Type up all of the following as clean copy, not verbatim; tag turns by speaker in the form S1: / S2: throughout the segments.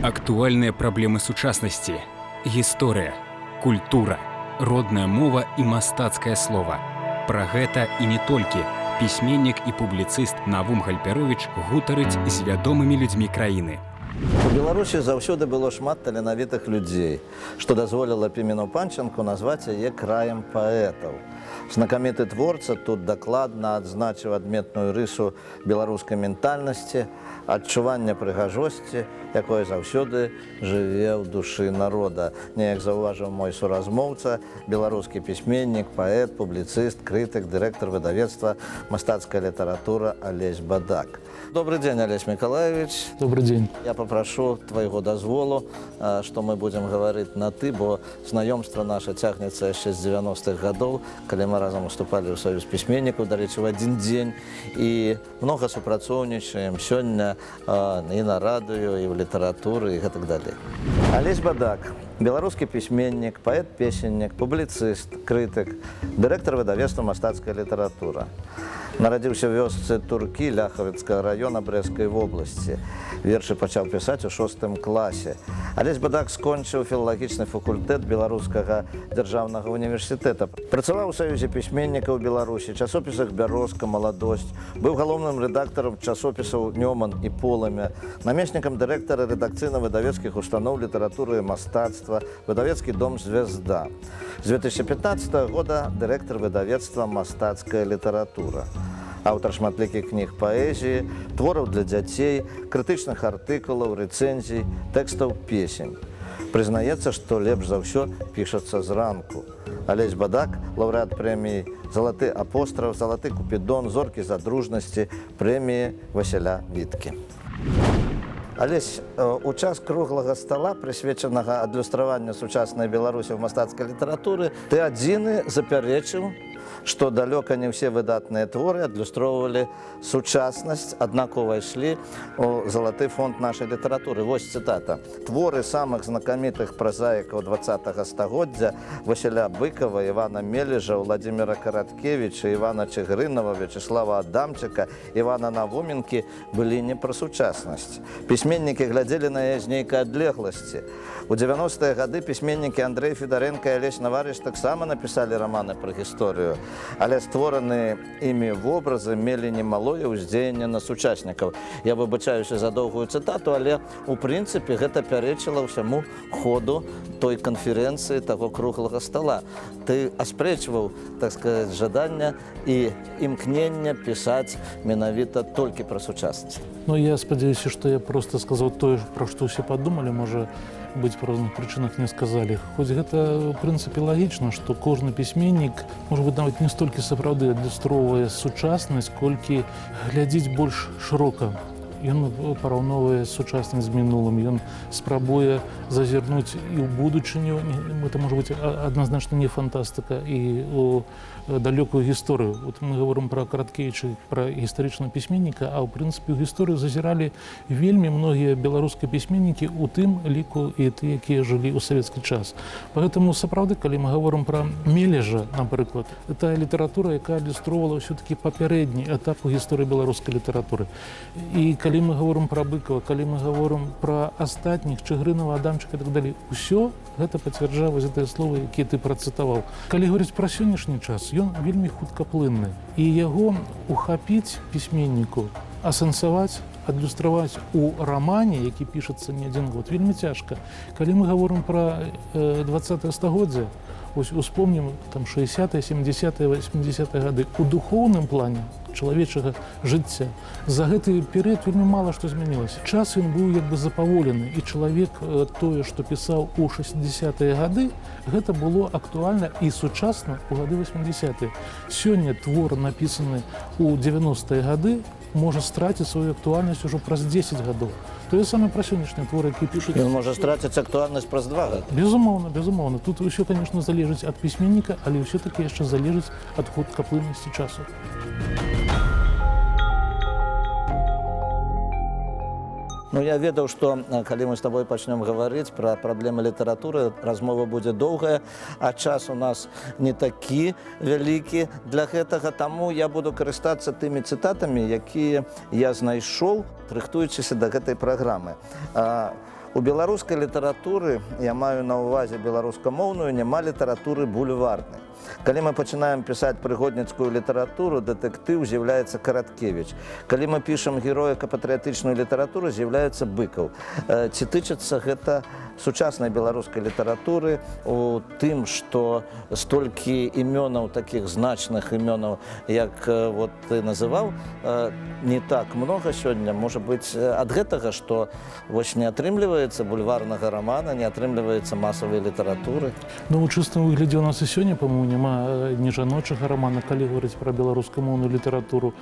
S1: Актуальныя праблемы сучаснасці, гісторыя, культура, родная мова і мастацкае слова. Пра гэта і не толькі пісьменнік і публіцыст Навум Гальперовіч гутарыць з вядомымі людзьмі краіны.
S2: У Беларусі заўсёды было шмат таленавітых людзей, што дазволіла Пімену Панченку назваць яе краем паэтаў. Знакаміты творца тут дакладна адзначыў адметную рысу беларускай ментальнасці, адчування прыгажосці, якое заўсёды жыве ў душы народа. Неяк заўважыў мой суразмоўца, беларускі пісьменнік, паэт, публіцыст, крытык, дырэктар выдавецтва «Мастацкая літаратура» Алесь Бадак. Добрый день, Олесь Миколаевич.
S3: Добрый день.
S2: Я попрошу твоего дозволу, что мы будем говорить на «ты», бо знаёмство наше цягнецца яшчэ з 90-х гадоў, калі мы разам уступалі ў Саюз пісьменнікаў, дарэчы, в адзін дзень, і многа супрацоўнічаем сёння і на радыё, і ў літаратуры, і гэтак далей. Алесь Бадак, беларускі пісьменнік, паэт-песеннік, публіцыст, крытык, дырэктар выдавецтва «Мастацкая літаратура». Нарадзіўся ў вёсцы Туркі Ляхавіцкага раёна Брэсцкай вобласці. Вершы пачаў пісаць у 6 класе. Алесь Бадак скончыў філалагічны факультэт Беларускага дзяржаўнага універсітэта. Працаваў у Саюзе пісьменнікаў Беларусі, часопісах «Бярозка», «Маладосць». Быў галоўным рэдактарам часопісаў «Нёман» і «Полымя», намеснікам дырэктара рэдакцыйна-выдавецкіх устаноў літаратуры і мастацтва, выдавецкі дом «Звезда». З 2015 года дырэктар выдавецтва «Мастацкая літаратура». Аўтар шматлікіх кніг паэзіі, твораў для дзяцей, крытычных артыкулаў, рэцэнзій, тэкстаў песень. Прызнаецца, што лепш за ўсё пішацца зранку. Алесь Бадак, лаўрэат прэміі «Залаты апостраў», «Залаты купідон», «Зоркі задружнасці», прэміі Васіля Віткі. Алесь, у час круглага стала, прысвечанага адлюстраванню сучаснай Беларусі ў мастацкай літаратуры, ты адзіны запярэчыў, што далёка не ўсе выдатныя творы адлюстроўвалі сучаснасць, аднак увайшлі ў залаты фонд нашай літаратуры. Вось цытата. Творы самых знакамітых празаікаў 20-го стагоддзя Васіля Быкова, Івана Мележа, Владзіміра Караткевіча, Івана Чыгрынава, Вячеслава Адамчыка, Івана Навуменкі былі не пра сучаснасць. Пісьменнікі глядзелі на яе з нейкай адлегласці. У 90-е гады пісьменнікі Андрэй Федарэнка і Алесь Наварыш таксама напісалі раманы пра гісторыю, але створаныя імі вобразы мелі немалое ўздзеянне на сучаснікаў. Я выбачаюся за доўгую цытату, але у прынцыпе гэта пярэчыла ўсяму ходу той канферэнцыі, таго круглага стала. Ты аспрэчваў, так сказаць, жаданне і імкнення пісаць менавіта толькі пра сучаснасць.
S3: Ну, я спадзяюся, што я проста сказаў тое, пра што ўсе падумалі, можа быць, па розных прычынах не сказалі. Хоць гэта, ў прынцыпе, лагічна, што кожны пісьменнік, можа быць, нават не столькі сапраўды адлюстроўвае сучаснасць, колькі глядзіць больш шырока. Ён параўноўвае сучаснасць з мінулым, ён спрабуе зазірнуць і ў будучыню, это можа быць адназначна не фантастыка, і ў далёкую гісторыю. Вот мы гаворым пра Караткевіча, пра гістарычнага пісьменніка, а ў прынцыпе ў гісторыю зазіралі вельмі многія беларускія пісьменнікі, у тым ліку і тыя, якія жылі ў савецкі час. Поэтому сапраўды, калі мы гаворым пра Мележа, напрыклад, тая літаратура, якая адлюстроўвала ўсё-такі папярэдні этап у гісторыі беларускай літаратуры. І калі мы гаворым пра Быкова, калі мы гаворым пра астатніх, Чыгрынава, Адамчыка і так далей, усё гэта пацвярджае вось гэтыя словы, якія ты працытаваў. Калі говоріць пра сённяшні час, ён вельмі хуткаплынны. І яго ухапіць пісьменніку, асэнсаваць, адлюстраваць у рамане, які пішацца не адзін год, вельмі цяжка. Калі мы гаворым пра 20-е стагоддзе, ось успомнім там 60-е, 70-е, 80-е гады, у духоўным плане чалавечага жыцця за гэты перыяд вельмі мала што змянілася. Час ён быў як бы запаволены, і чалавек тое, што пісаў у 60-е гады, гэта было актуальна і сучасна ў гады 80-е. Сёння твор, напісаны у 90-е гады, можа страціць сваю актуальнасць ужо праз 10 гадоў. Тое самае пра сённяшнія творы, якія пішуць.
S2: Ён можа страціць актуальнасць праз 2 гады.
S3: Безумоўна, безумоўна. Тут усё, канешне, залежыць ад пісьменніка, але ўсё-такі яшчэ залежыць ад хуткаплыннасці часу.
S2: Ну, я ведаў, што калі мы з табой пачнём гаварыць пра праблемы літаратуры, размова будзе доўгая, а час у нас не такі вялікі для гэтага, таму я буду карыстацца тымі цытатамі, якія я знайшоў, рыхтуючыся да гэтай праграмы. У беларускай літаратуры, я маю на ўвазе беларускамоўную, няма літаратуры бульварнай. Калі мы пачынаем пісаць прыгодніцкую літаратуру, дэтэктыў, з'яўляецца Караткевіч. Калі мы пішам героіка-патрыятычную літаратуру, з'яўляецца Быкаў. Ці тычыцца гэта сучаснай беларускай літаратуры у тым, што столькі імёнаў, такіх значных імёнаў, як вот ты называў, не так много сёння. Можа быць, ад гэтага, што вось не атрымліваецца бульварнага рамана, не атрымліваецца масавай літаратуры?
S3: Ну, у чыстым выглядзе у нас і сёння, по-моему, няма ні жаночага рамана, калі говорыць пра беларускамоўную літаратуру,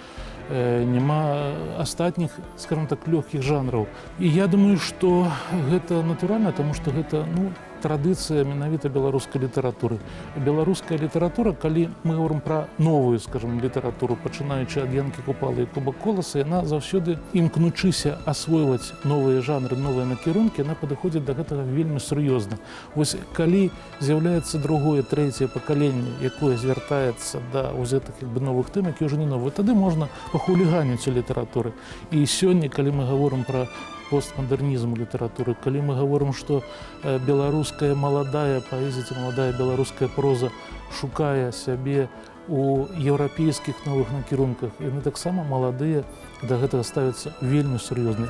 S3: няма астатніх, скажем так, лёгкіх жанраў. І я думаю, што гэта натуральна, таму што гэта, ну, традыцыя менавіта беларускай літаратуры. Беларуская літаратура, калі мы говорим пра новую, скажем, літаратуру, пачынаючы ад Янкі Купалы і Куба Коласа, яна заўсёды, імкнучыся асвойваць новыя жанры, новыя накірункі, яна падыходзіць да гэтага вельмі сур'ёзна. Вось калі з'яўляецца другое, трэцяе пакаленне, якое звяртаецца да гэтых новых тэм, які ўжо не новыя, тады можна пахуліганіць у літаратуры. І сёння, калі мы говорим пра постмодернізм у літаратуры, калі мы говорим, што беларуская маладая паэзія, маладая беларуская проза шукае сябе у еўрапейскіх новых накірунках, яны таксама маладыя, да гэтага ставяцца вельмі сур'ёзна.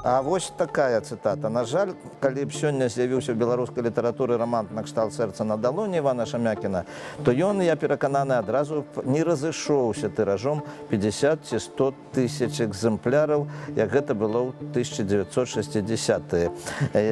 S2: А вось такая цытата. На жаль, калі б сёння з'явіўся ў беларускай літаратуры раман «Накшталт сэрца на далоні» Івана Шамякіна, то ён, я перакананы, адразу не разышоўся тыражом 50 ці 100 тысяч экземпляраў, як гэта было ў 1960-е.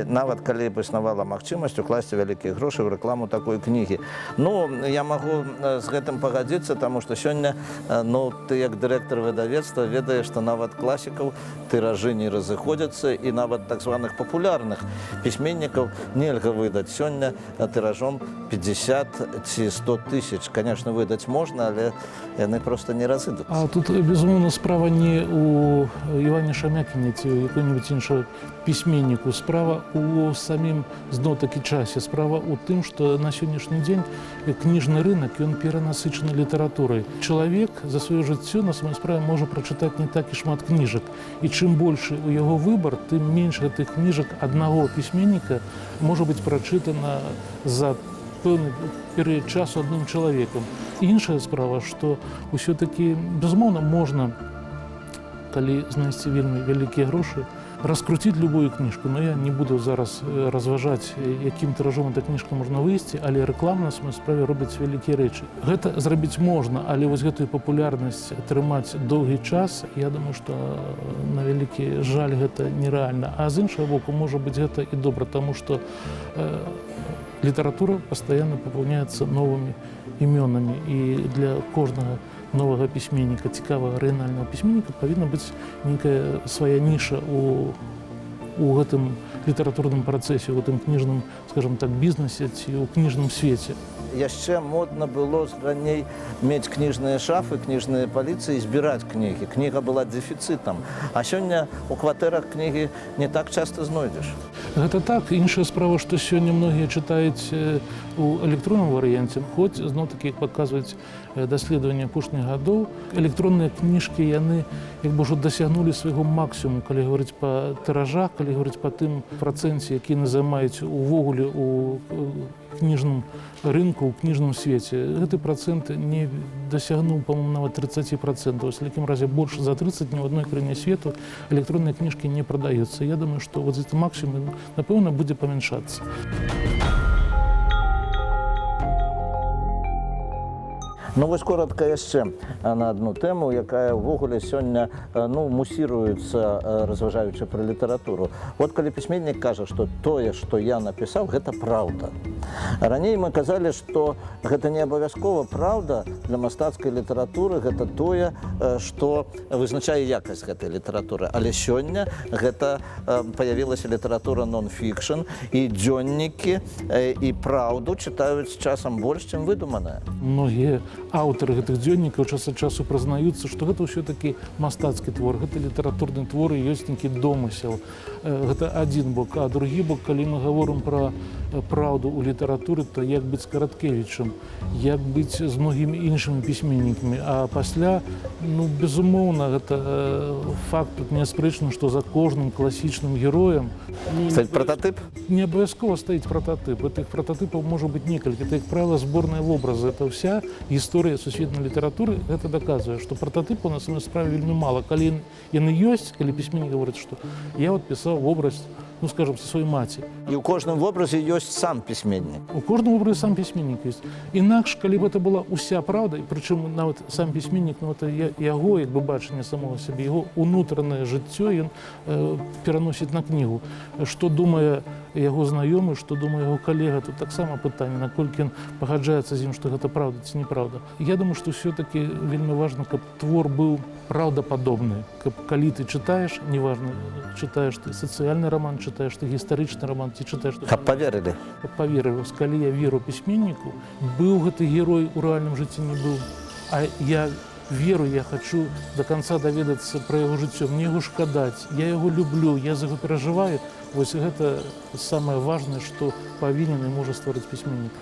S2: Нават калі б існавала магчымасць укласці вялікія грошы ў рэкламу такой кнігі. Ну, я магу з гэтым пагадзіцца, таму што сёння, ну, ты як дырэктар выдавецтва ведаеш, што нават класікаў тыражы не разыходзяцца, і нават так званых папулярных пісьменнікаў нельга выдаць сёння тыражом 50 ці 100 тысяч. Конечно, выдаць можна, але яны проста не разыдуцца.
S3: А тут, безумоўна, справа не ў Іване Шамякіне ці ў якой-небудзь іншай пісьменніку. Справа ў самім зноў-такі часе. Справа ў тым, што на сённяшні дзень кніжны рынок, ён перанасычаны літаратурай. Чалавек за сваё жыццё на самой справе можа прачытаць не так і шмат кніжак. І чым большы у яго выбар, тым менш гэтых кніжак аднаго пісьменніка можа быць прачытана за пэўны перыяд часу адным чалавекам. Іншая справа, што ўсё-такі, безумоўна, можна, калі знайсці вельмі вялікія грошы, раскруціць любую кніжку, но я не буду зараз разважаць, якім тыражом эта кніжка можна выйсці, але рэклама на самой справе робіць вялікія рэчы. Гэта зрабіць можна, але вось гэтую папулярнасць атрымаць доўгі час, я думаю, што на вялікі жаль гэта нерэальна. А з іншага боку, можа быць гэта і добра, таму што літаратура пастаянна папаўняецца новымі імёнамі, і для кожнага новага пісьменніка, цікавага арыгінальнага пісьменніка павінна быць нейкая свая ніша у гэтым літаратурным працэсе, у гэтым кніжным, скажем так, бізнесе ці ў кніжным свеце.
S2: Яшчэ модна было раней мець кніжныя шафы, кніжныя паліцы і збіраць кнігі. Кніга была дэфіцытам. А сёння у кватэрах кнігі не так часта знойдзеш.
S3: Гэта так. Іншая справа, што сёння многія чытаюць у электронным варыянце, хоць, зноў-такі, як паказваюць даследаванні апошніх гадоў, электронныя кніжкі, яны як бы ўжо дасягнулі свайго максімуму, калі гаварыць па тыражах, калі гаварыць па тым працэнце, які яны займаюць увогуле у кніжным рынку, у кніжным свеце. Гэты працэнт не дасягнуў, па-моему, нават 30%. В якім разе больш за 30 ні ў адной краіне свету электронныя кніжкі не прадаюцца. Я думаю, што вот гэты максімум, напэўна, будзе памяншацца.
S2: Ну вось коротка яшчэ на адну тэму, якая ўвогуле сёння мусіруецца, разважаючы пра літаратуру. Вот калі пісьменнік кажа, што тое, што я напісаў, гэта праўда. Раней мы казалі, што гэта не абавязкова праўда для мастацкай літаратуры, гэта тое, што вызначае якасць гэтай літаратуры. Але сёння гэта паявілася літаратура нон-фікшн, і дзённікі і праўду чытаюць часам больш, чым выдуманая.
S3: Многія аўтары гэтых дзённікаў час ад часу прызнаюцца, што гэта ўсё-такі мастацкі твор, гэта літаратурны твор і ёсць нейкі домысел. Гэта адзін бок. А другі бок, калі мы гаворым пра праўду ў літаратуры, то як быць з Караткевічам, як быць з многімі іншымі пісьменнікамі. А пасля, ну, безумоўна, гэта факт тут неаспрэчны, што за кожным класічным героем
S2: Стаіць прататып?
S3: не абавязкова стаіць прататып. Гэтых прататыпаў можа быць некалькі. Это, як правіла, зборныя вобразы. Это вся гісторыя сусветнай літаратуры. Гэта даказвае, што прататыпаў на самой справе вельмі мала. Калі яны ёсць, калі пісьменнік гаворыць, што я вот пісаў вобраз, ну, скажем, со сваёй маці.
S2: І ў кожным вобразе ёсць сам пісьменнік.
S3: У кожным вобразе сам пісьменнік ёсць. Інакш, калі б гэта была ўся праўда, і прычым нават сам пісьменнік, ну, это яго, як бы бачанне самого сябе, яго унутранае жыццё ён пераносіць на кнігу. Што думае яго знаёмы, што думае яго калега, тут таксама пытанне, наколькі ён пагаджаецца з ім, што гэта праўда ці неправда. Я думаю, што ўсё-такі вельмі важна, каб твор быў праўдападобны, каб калі ты чытаеш, неважна, чытаеш ты сацыяльны роман, чытаеш ты гістарычны роман, ці чытаеш ты...
S2: Каб паверылі.
S3: Каб паверыў, калі я веру пісьменніку, быў гэты герой у рэальным жыцці, не быў, а я веру, я хочу до конца даведацца пра яго жыццё, мне яго шкадаць, я яго люблю, я за яго перажываю. Вось гэта самае важнае, што павінен і можа стварыць пісьменнік.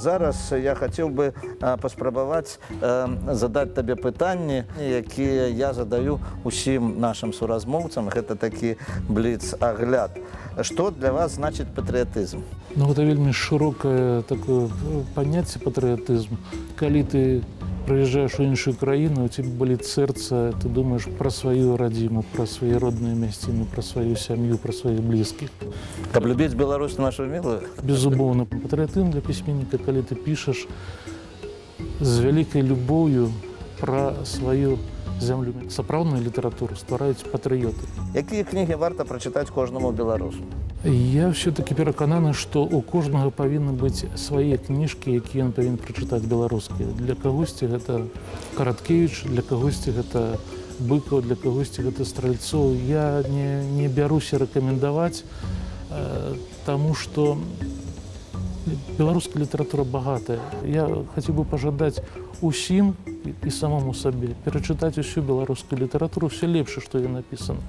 S2: Зараз я хацеў бы паспрабаваць задаць табе пытанні, якія я задаю усім нашым суразмоўцам. Гэта такі бліц-агляд. Што для вас значыць патрыятызм?
S3: Ну, гэта вельмі шырокае такое паняцце патрыятызм. Калі ты прыязджаеш у іншую краіну, у цябе баліць сэрца, ты думаеш пра сваю радзіму, пра свае родныя мясціны, пра сваю сям'ю, пра сваіх блізкіх.
S2: Каб любіць Беларусь нашу мілую?
S3: Безумоўна. Патрыятызм для пісьменніка, калі ты пішаш з вялікай любоўю пра сваю зямлю. Сапраўдную літаратуру ствараюць патрыёты.
S2: Якія кнігі варта прачытаць кожнаму беларусу?
S3: Я ўсё-такі перакананы, што ў кожнага павінны быць свае кніжкі, якія ён павінен прачытаць беларускія. Для кагосьці гэта Караткевіч, для кагосьці гэта Быкаў, для кагосьці гэта Стральцоў. Я не бяруся рэкамендаваць, таму што беларуская літаратура багатая. Я хацеў бы пажадаць усім і самому сабе перачытаць усю беларускую літаратуру, все лепшае, што я напісана,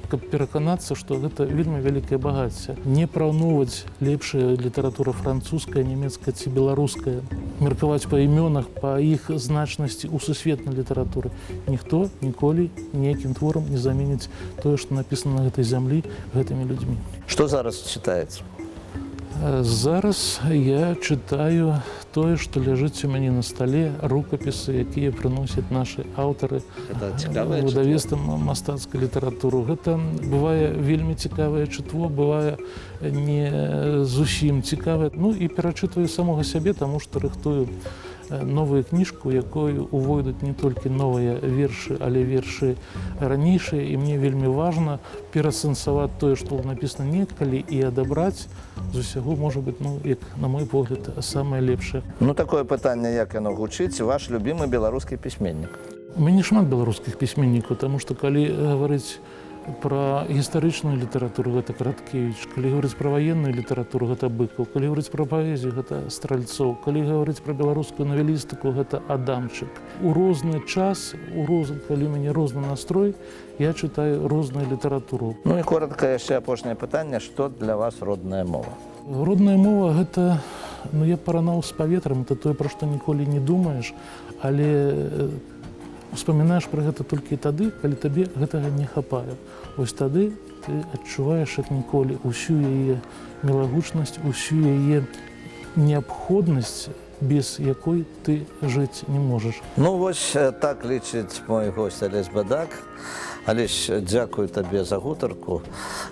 S3: каб пераканацца, што гэта вельмі вялікае багацце. Не параўноўваць лепшая літаратура французская, нямецкая ці беларуская, меркаваць па імёнах, па іх значнасці ў сусветнай літаратуры. Ніхто ніколі ніякім творам не заменіць тое, што напісана на гэтай зямлі гэтымі людзьмі.
S2: Што зараз чытаецца?
S3: Зараз я чытаю тое, што ляжыць у мяне на стале, рукапісы, якія прыносяць нашы аўтары выдавецтвам мастацкай літаратуры. Гэта бывае вельмі цікавае чытво, бывае не зусім цікавае. Ну і перачытваю самога сябе, таму што рыхтую новую кніжку, у якой увойдуць не толькі новыя вершы, але вершы ранейшыя. І мне вельмі важна перасэнсаваць тое, што напісана некалі, і адабраць з усяго, можа быць, ну, як, на мой погляд, самае лепшае.
S2: Ну, такое пытанне, як яно гучыць, ваш любімы беларускі пісьменнік?
S3: У мяне шмат беларускіх пісьменнікаў, таму што калі гаварыць пра гістарычную літаратуру, гэта Караткевіч, калі гаварыць пра ваенную літаратуру, гэта Быкаў, калі гаварыць пра паэзію, гэта Стральцоў, калі гаварыць пра беларускую навелістыку, гэта Адамчык. У розны час, калі у мяне розны настрой, я чытаю розную літаратуру.
S2: Ну і коротка яшчэ апошняе пытанне, што для вас родная мова?
S3: Родная мова гэта, ну, я паранаў з паветрам, это тое, пра што ніколі не думаеш, але успамінаеш пра гэта толькі тады, калі табе гэтага не хапае. Вось тады ты адчуваеш, як ніколі, усю яе мілагучнасць, усю яе неабходнасць, без якой ты жыць не можаш.
S2: Ну вось так лічыць мой госць Алесь Бадак. Алесь, дзякую табе за гутарку.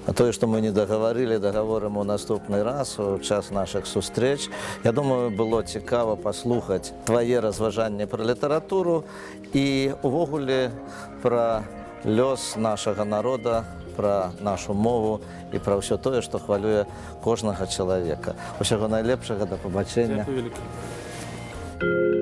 S2: А тое, што мы не дагаварылі, дагаворым у наступны раз, у час нашых сустрэч. Я думаю, было цікава паслухаць твае разважанні пра літаратуру і увогуле пра лёс нашага народа, пра нашу мову і пра ўсё тое, што хвалюе кожнага чалавека. Усяго найлепшага, да пабачэння.
S3: Дзякуй вялікі.
S2: Thank you.